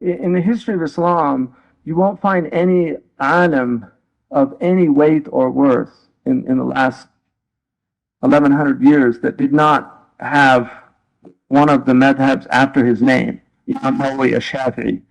in the history of Islam, you won't find any alim of any weight or worth in the last 1100 years that did not have one of the madhabs after his name. Imam Nawawi al-Shafi'i,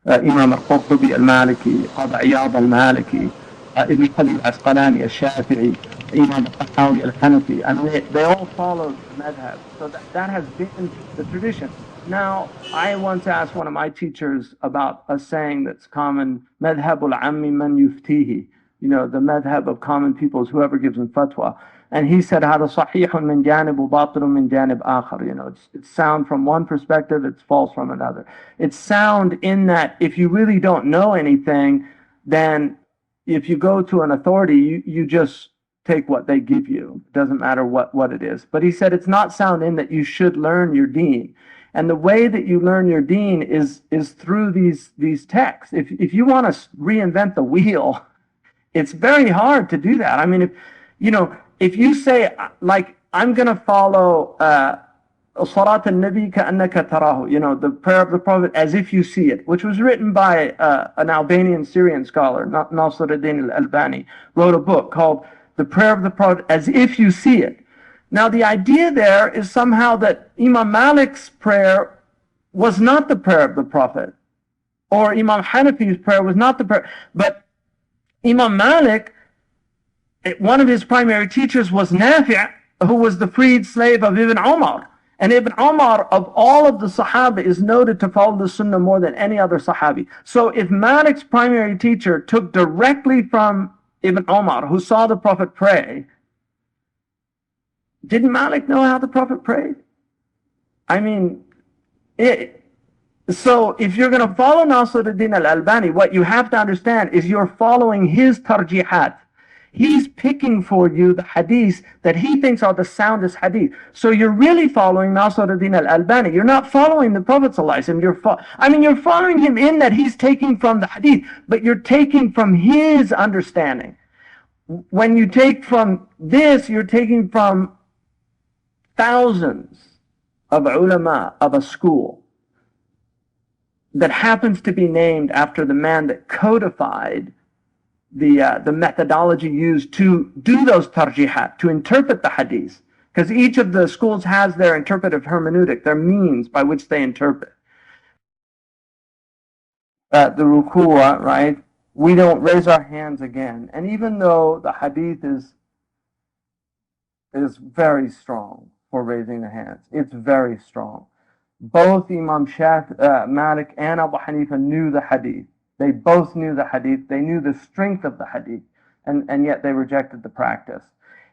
Imam al-Qurtubi al-Maliki, Qadi Iyad al-Maliki, Ibn Hajar al-Asqalani al-Shafi'i, Imam al-Tahawi al-Hanafi. I mean, they all followed the madhab. So that has been the tradition. Now, I once asked one of my teachers about a saying that's common, madhabul ammi man yuftihi, the madhab of common people is whoever gives them fatwa. And he said, هذا صحيح من جانب وباطل من جانب آخر. It's sound from one perspective, it's false from another. It's sound in that if you really don't know anything, then if you go to an authority, you just take what they give you. It doesn't matter what it is. But he said it's not sound in that you should learn your deen. And the way that you learn your deen is through these texts. If you want to reinvent the wheel, it's very hard to do that. I mean, if you say, like, I'm going to follow Salat al-Nabi ka'annaka tarahu, the prayer of the Prophet as if you see it, which was written by an Albanian Syrian scholar, Nasiruddin al-Albani, wrote a book called The Prayer of the Prophet as if you see it. Now, the idea there is somehow that Imam Malik's prayer was not the prayer of the Prophet, or Imam Hanafi's prayer was not the prayer, but Imam Malik, one of his primary teachers was Nafi', who was the freed slave of Ibn Umar. And Ibn Umar, of all of the Sahaba, is noted to follow the Sunnah more than any other Sahabi. So if Malik's primary teacher took directly from Ibn Umar, who saw the Prophet pray, didn't Malik know how the Prophet prayed? I mean, so if you're going to follow Nasiruddin al-Albani, what you have to understand is you're following his tarjihat. He's picking for you the hadiths that he thinks are the soundest hadith. So you're really following Nasiruddin al-Albani. You're not following the Prophet ﷺ. You're following him in that he's taking from the hadith, but you're taking from his understanding. When you take from this, you're taking from thousands of ulama of a school that happens to be named after the man that codified the methodology used to do those tarjihat, to interpret the hadith. Because each of the schools has their interpretive hermeneutic, their means by which they interpret. The ruku'ah, right? We don't raise our hands again. And even though the hadith is very strong for raising the hands, it's very strong. Both Imam Malik and Abu Hanifa knew the hadith. They both knew the hadith. They knew the strength of the hadith, and yet they rejected the practice.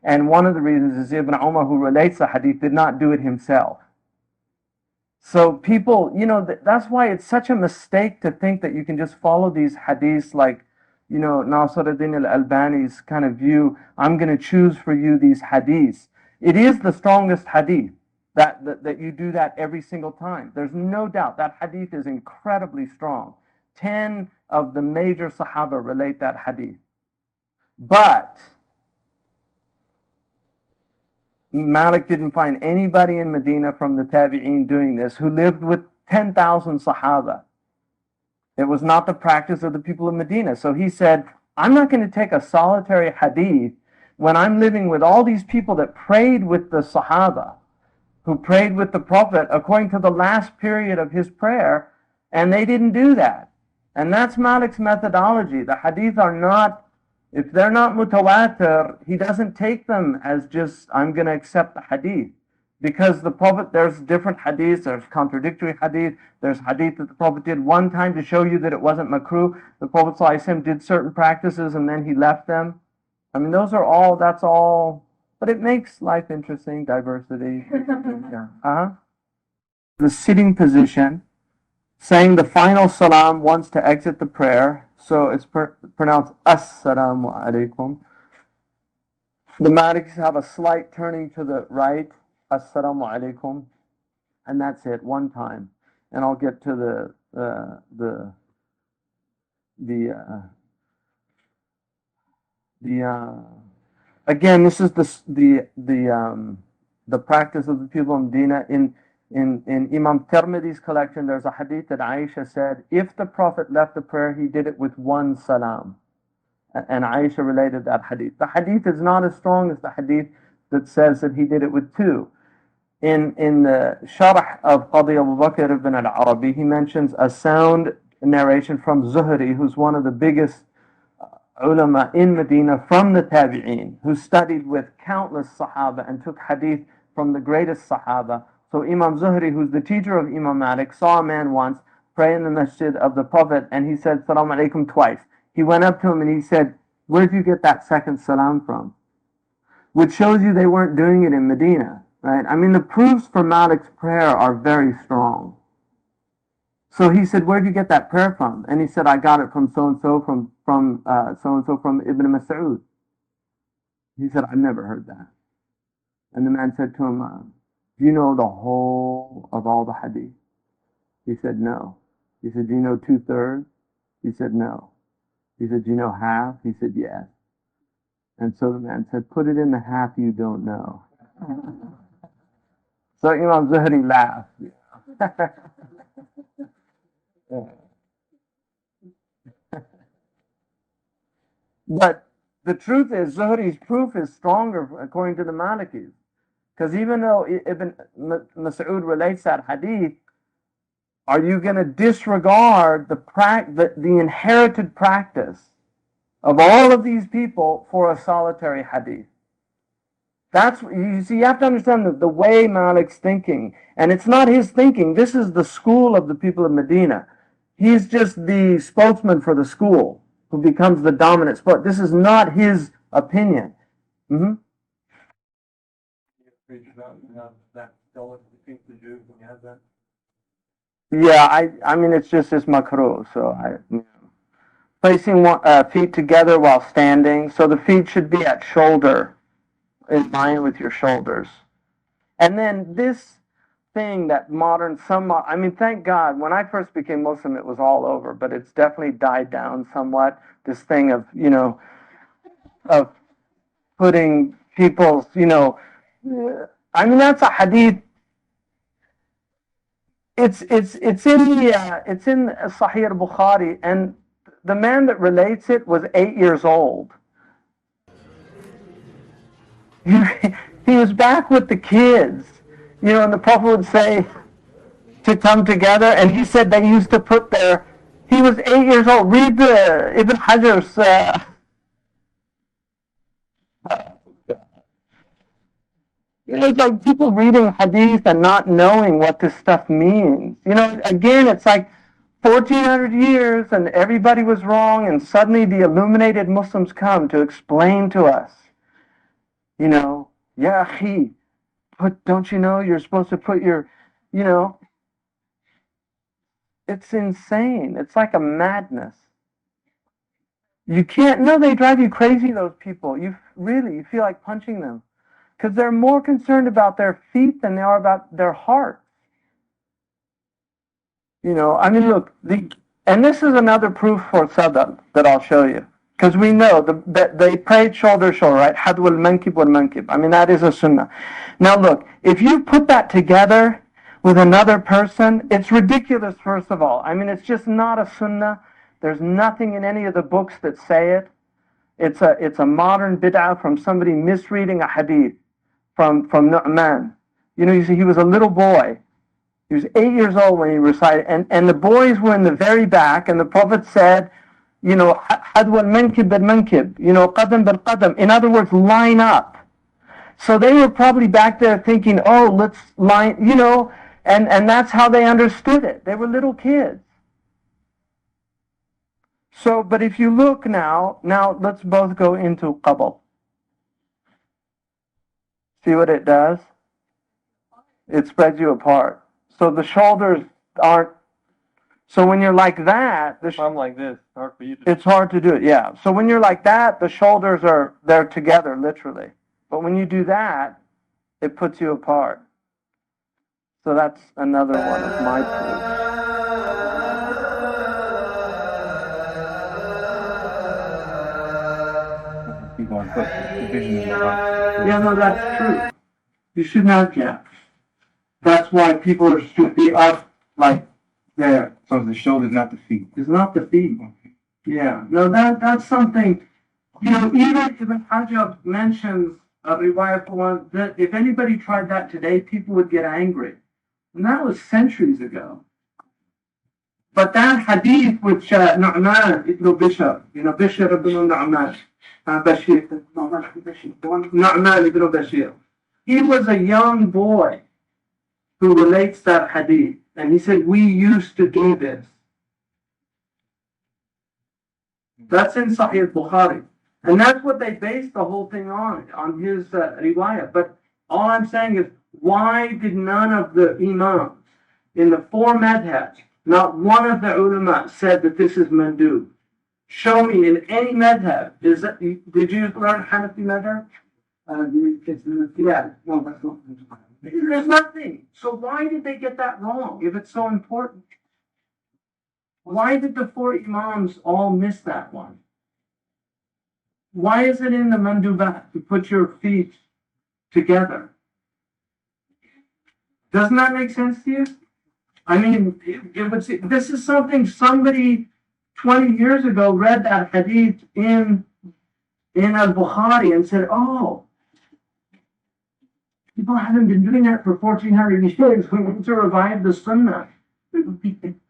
And one of the reasons is Ibn Umar, who relates the hadith, did not do it himself. So people, that's why it's such a mistake to think that you can just follow these hadiths like, Nasiruddin al-Albani's kind of view. I'm going to choose for you these hadiths. It is the strongest hadith that you do that every single time. There's no doubt that hadith is incredibly strong. 10 of the major Sahaba relate that hadith. But Malik didn't find anybody in Medina from the Tabi'een doing this who lived with 10,000 Sahaba. It was not the practice of the people of Medina. So he said, I'm not going to take a solitary hadith when I'm living with all these people that prayed with the Sahaba, who prayed with the Prophet according to the last period of his prayer, and they didn't do that. And that's Malik's methodology. The hadith are not, if they're not mutawatir, he doesn't take them as just, I'm going to accept the hadith. Because the Prophet, there's different hadiths, there's contradictory hadith, there's hadith that the Prophet did one time to show you that it wasn't makruh. The Prophet ﷺ did certain practices and then he left them. I mean, that's all, but it makes life interesting, diversity. Yeah. The sitting position, saying the final salam once to exit the prayer, so it's pronounced Assalamu alaikum. The Maliks have a slight turning to the right, Assalamu alaikum, and that's it, one time. And I'll get to again, this is the practice of the people of Medina. In Imam Tirmidhi's collection, there's a hadith that Aisha said, if the Prophet left the prayer, he did it with one salam. And Aisha related that hadith. The hadith is not as strong as the hadith that says that he did it with two. In the Sharh of Qadi Abu Bakr ibn al-Arabi, he mentions a sound narration from Zuhri, who's one of the biggest ulama in Medina from the Tabi'een, who studied with countless Sahaba and took hadith from the greatest Sahaba. So Imam Zuhri, who's the teacher of Imam Malik, saw a man once pray in the masjid of the Prophet, and he said, Salaam alaikum twice. He went up to him and he said, where'd you get that second salam from? Which shows you they weren't doing it in Medina, right? I mean, the proofs for Malik's prayer are very strong. So he said, where'd you get that prayer from? And he said, I got it from so-and-so from so-and-so from Ibn Mas'ud. He said, I've never heard that. And the man said to him, do you know the whole of all the hadith? He said, no. He said, do you know 2/3? He said, no. He said, do you know half? He said, yes. And so the man said, put it in the half you don't know. So Imam Zuhri laughed. But the truth is, Zuhri's proof is stronger according to the Malikis. Because even though Ibn Mas'ud relates that hadith, are you going to disregard the inherited practice of all of these people for a solitary hadith? That's, you see, you have to understand the way Malik's thinking. And it's not his thinking. This is the school of the people of Medina. He's just the spokesman for the school who becomes the dominant sport. This is not his opinion. Mm-hmm. Yeah, I mean, it's just makruh. So placing feet together while standing. So the feet should be at shoulder, in line with your shoulders. And then this thing that I mean, thank God, when I first became Muslim, it was all over, but it's definitely died down somewhat. This thing of, of putting people's, I mean, that's a hadith. It's in Sahih al-Bukhari, and the man that relates it was 8 years old. He was back with the kids, and the Prophet would say to come together, and he said they used to put he was 8 years old. Read the Ibn Hajar's it's like people reading hadith and not knowing what this stuff means. Again, it's like 1400 years and everybody was wrong, and suddenly the illuminated Muslims come to explain to us, Ya akhi, don't you know you're supposed to put your, it's insane. It's like a madness. You can't, no, they drive you crazy, those people. You feel like punching them. Because they're more concerned about their feet than they are about their heart. I mean, look, and this is another proof for sadaq that I'll show you. Because we know that they prayed shoulder to shoulder, right? Hadwal mankib wal mankib. I mean, that is a sunnah. Now look, if you put that together with another person, it's ridiculous, first of all. I mean, it's just not a sunnah. There's nothing in any of the books that say it. It's a modern bid'ah from somebody misreading a hadith from Nu'man. You see, he was a little boy. He was 8 years old when he recited, and the boys were in the very back, and the Prophet said, hadwa al-mankib bil-mankib, qadam bil-qadam. In other words, line up. So they were probably back there thinking, oh, let's line, and that's how they understood it. They were little kids. So, but if you look now let's both go into qabl. See what it does? It spreads you apart. So the shoulders aren't, so when you're like that, I'm like this, hard for you to it's hard to do it, yeah. So when you're like that, the shoulders they're together, literally. But when you do that, it puts you apart. So that's another one of my proofs. Yeah, no, that's true. You shouldn't have gaps. That's that's why people should be up like there. So it's the shoulders, not the feet. It's not the feet. Yeah. No, that's something, even Ibn Hajar mentions a riwayah for one that if anybody tried that today, people would get angry. And that was centuries ago. But that hadith which Nu'man ibn Bishr, Bishr ibn Nu'man, Nu'man ibn Bashir, he was a young boy who relates that hadith. And he said, we used to do this. That's in Sahih Bukhari. And that's what they based the whole thing on his riwayah. But all I'm saying is, why did none of the imams in the four madhabs, not one of the ulama said that this is mandub? Show me in any madhab. Did you learn Hanafi madhab? Yeah. No, that's not. There's nothing. So why did they get that wrong if it's so important? Why did the four imams all miss that one? Why is it in the mandubat to put your feet together? Doesn't that make sense to you? I mean, this is something somebody 20 years ago read that hadith in al-Bukhari and said, oh, people haven't been doing that for 1,400 years. We need to revive the sunnah. In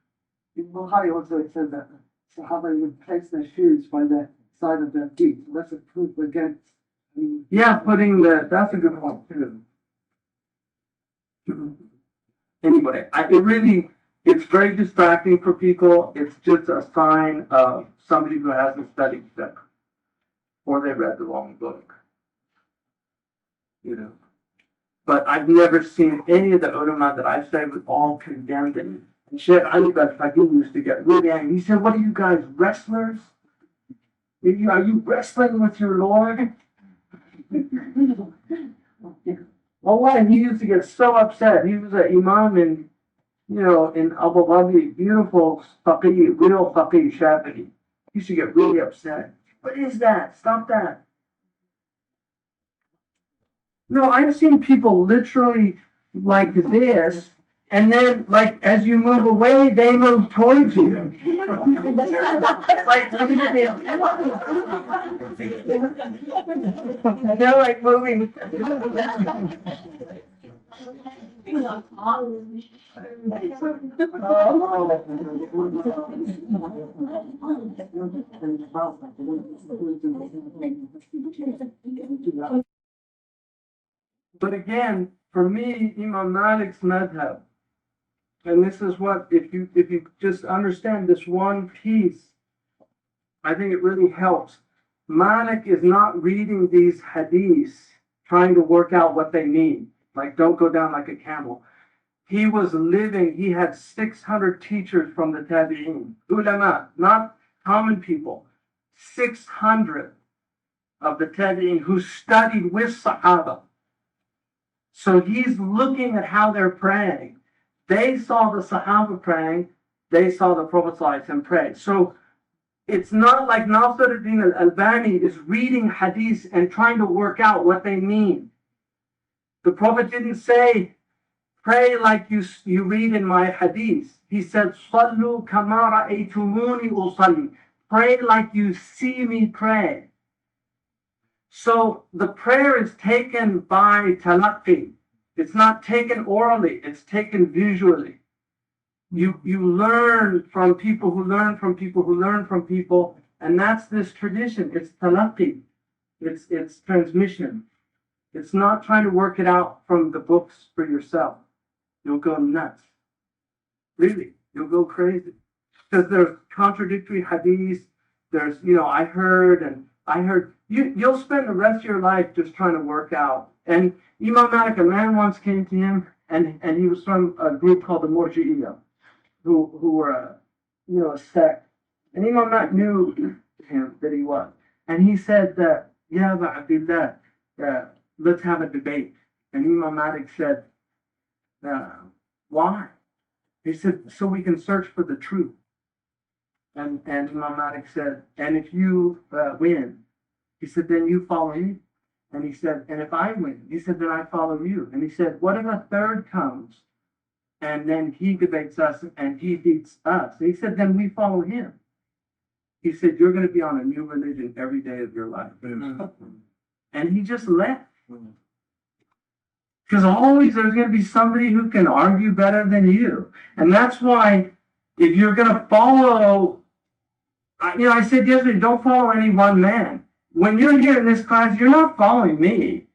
Bukhari also it says that Sahaba would place their shoes by the side of their feet. So that's a proof against. Yeah, that's a good point too. Anyway, it's very distracting for people. It's just a sign of somebody who hasn't studied fiqh, or they read the wrong book. But I've never seen any of the ulama that I've studied with all condemned it. And Sheikh Ali al-Faqih used to get really angry. He said, what are you guys, wrestlers? Are you wrestling with your Lord? Well, why? He used to get so upset. He was an imam in Abu Dhabi, beautiful faqih, real faqih, Shafi'i. He used to get really upset. What is that? Stop that. No, I've seen people literally like this, and then, like, as you move away, they move towards you. Like, they're like moving. But again, for me, Imam Malik's madhab, and this is what, if you just understand this one piece, I think it really helps. Malik is not reading these hadiths trying to work out what they mean. Like, don't go down like a camel. He was living, he had 600 teachers from the Tabi'in. Ulama, not common people. 600 of the Tabi'in who studied with Sahaba. So he's looking at how they're praying. They saw the Sahaba praying. They saw the Prophet ﷺ pray. So it's not like Nasiruddin al-Albani is reading hadiths and trying to work out what they mean. The Prophet didn't say, pray like you read in my hadiths. He said, Sallu kama ra'aytumuni usalli. Pray like you see me pray. So the prayer is taken by talaqqi. It's not taken orally, it's taken visually. You learn from people who learn from people who learn from people, and that's this tradition. It's talaqqi. It's transmission. It's not trying to work it out from the books for yourself. You'll go nuts. Really, you'll go crazy. Because there's contradictory hadiths. There's, I heard. You'll spend the rest of your life just trying to work out. And Imam Malik, a man once came to him, and he was from a group called the Murji'iyah, who were a sect. And Imam Malik knew him that he was. And he said that, Ya Aba Abdullah, let's have a debate. And Imam Malik said, why? He said, so we can search for the truth. And Imam Malik said, and if you win, he said, then you follow me. And he said, and if I win, he said, then I follow you. And he said, what if a third comes and then he debates us and he beats us. He said, then we follow him. He said, you're going to be on a new religion every day of your life. And he just left. Because always there's going to be somebody who can argue better than you. And that's why if you're going to follow, I said yesterday, don't follow any one man. When you're here in this class, you're not following me.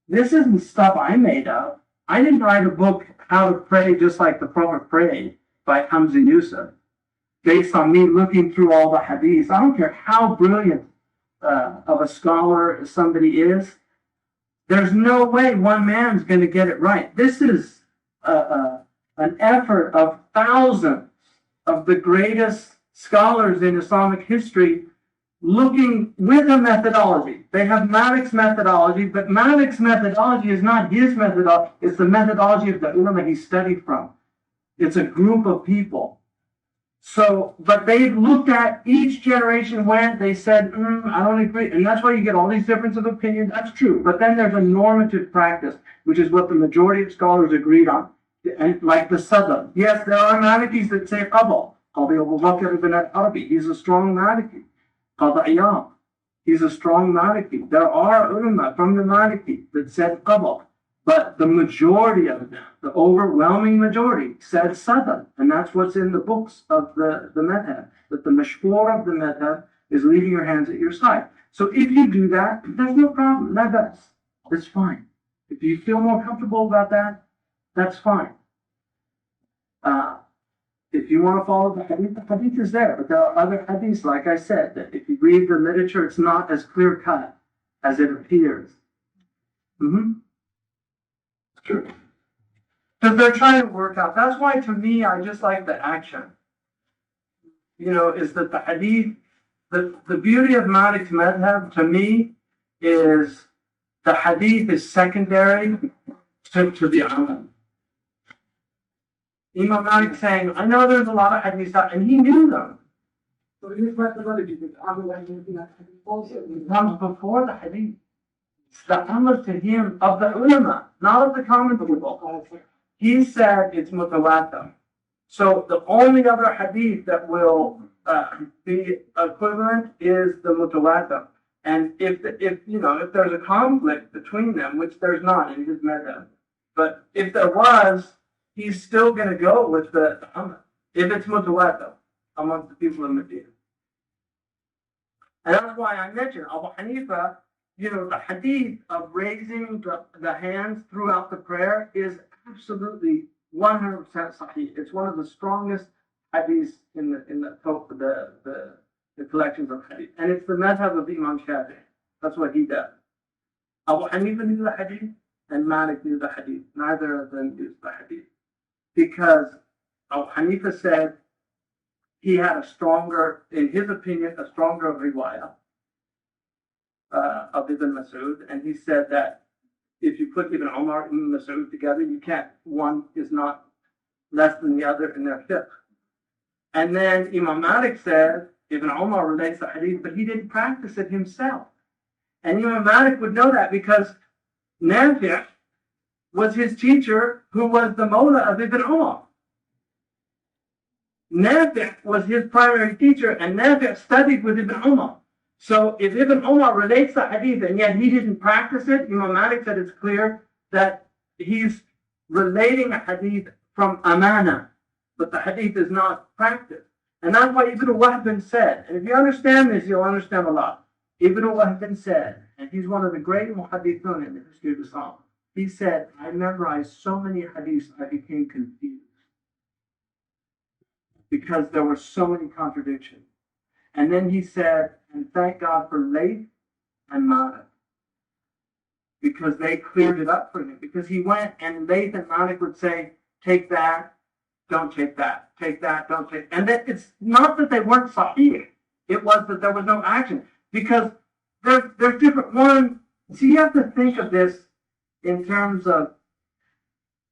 This isn't stuff I made up. I didn't write a book, How to Pray Just Like the Prophet Prayed, by Hamza Yusuf, based on me looking through all the hadiths. I don't care how brilliant of a scholar somebody is. There's no way one man's going to get it right. This is an effort of thousands of the greatest scholars in Islamic history looking with a methodology. They have Malik's methodology, but Malik's methodology is not his methodology. It's the methodology of the ulama he studied from. It's a group of people. So, but they looked at each generation went, they said, I don't agree. And that's why you get all these differences of opinion. That's true. But then there's a normative practice, which is what the majority of scholars agreed on. And like the Sadr. Yes, there are Malikis that say Qabl. Qadi Abu Bakr ibn al-Arabi. He's a strong Maliki. Qadi Iyad. He's a strong Maliki. There are ulama from the Maliki that said Qabl. But the majority of them, the overwhelming majority, said Sadr. And that's what's in the books of the Madhab. That the mashhur of the Madhab is leaving your hands at your side. So if you do that, there's no problem. That's fine. If you feel more comfortable about that, that's fine. If you want to follow the hadith is there. But there are other hadiths, like I said, that if you read the literature, it's not as clear cut as it appears. True. Because they're trying to work out. That's why, to me, I just like the action. Is that the hadith, the beauty of Malik's madhab, to me, is the hadith is secondary to the amal. Imam Malik saying, I know there's a lot of hadiths out, and he knew them. So his methodology, the amal also It comes before the hadith. It's the amal to him of the ulama, not of the common people. He said it's mutawatir. So the only other hadith that will be equivalent is the mutawatir. And if there's a conflict between them, which there's not in his madhab, but if there was, he's still going to go with the amal if it's mutawatir amongst the people in Medina. And that's why I mentioned Abu Hanifa. The hadith of raising the hands throughout the prayer is absolutely 100% sahih. It's one of the strongest hadiths in the collections of hadith. And it's the madhab of Imam Shafi'i. That's what he does. Abu Hanifa knew the hadith and Malik knew the hadith. Neither of them used the hadith. Because Abu Hanifa said he had in his opinion, a stronger riwayah of Ibn Mas'ud, and he said that if you put Ibn Umar and Ibn Mas'ud together, you can't, one is not less than the other in their fiqh. And then Imam Malik said, Ibn Umar relates the hadith, but he didn't practice it himself. And Imam Malik would know that because Nafi' was his teacher who was the Mawla of Ibn Umar. Nafi' was his primary teacher, and Nafi' studied with Ibn Umar. So if Ibn Umar relates the hadith and yet he didn't practice it, Imam Malik said it's clear that he's relating a hadith from amana, but the hadith is not practiced. And that's why Ibn Wahb said, and if you understand this, you'll understand a lot. Ibn Wahb said, and he's one of the great muhaddithun in the history of Islam, he said, I memorized so many hadiths I became confused because there were so many contradictions. And then he said, and thank God for Layth and Madhab, because they cleared it up for him. Because he went and Layth and Madhab would say, take that, don't take that, take that, don't take. And that it's not that they weren't sahih. It was that there was no action. Because there's different one. So you have to think of this in terms of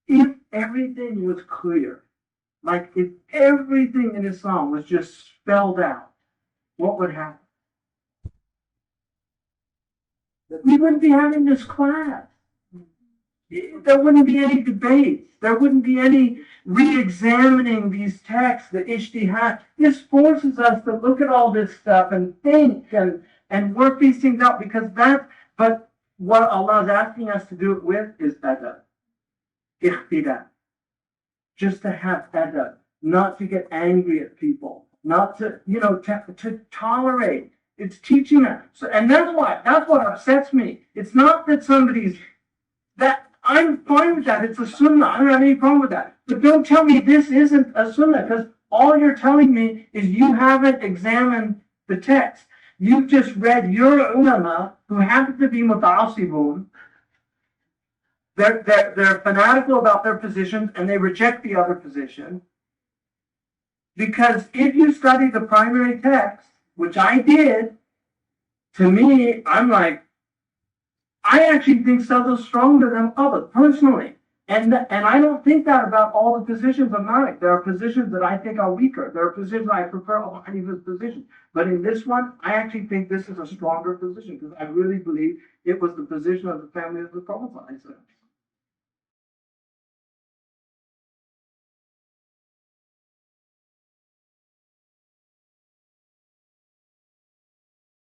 if everything was clear, like if everything in Islam was just spelled out, what would happen? We wouldn't be having this class. there wouldn't be any debate. There wouldn't be any re-examining these texts, the ijtihad. This forces us to look at all this stuff and think and work these things out because but what Allah is asking us to do it with is adab, ihtida. Just to have adab, not to get angry at people, not to, to tolerate. It's teaching us. So, and that's what upsets me. It's not that that I'm fine with that. It's a sunnah. I don't have any problem with that. But don't tell me this isn't a sunnah because all you're telling me is you haven't examined the text. You've just read your ulama who happen to be muta'assibun. They're fanatical about their positions and they reject the other position. Because if you study the primary text, which I did, to me, I'm like, I actually think Sadr's stronger than others, personally. And I don't think that about all the positions of Malik. There are positions that I think are weaker. There are positions I prefer over any of his positions. But in this one, I actually think this is a stronger position because I really believe it was the position of the family of the Prophet.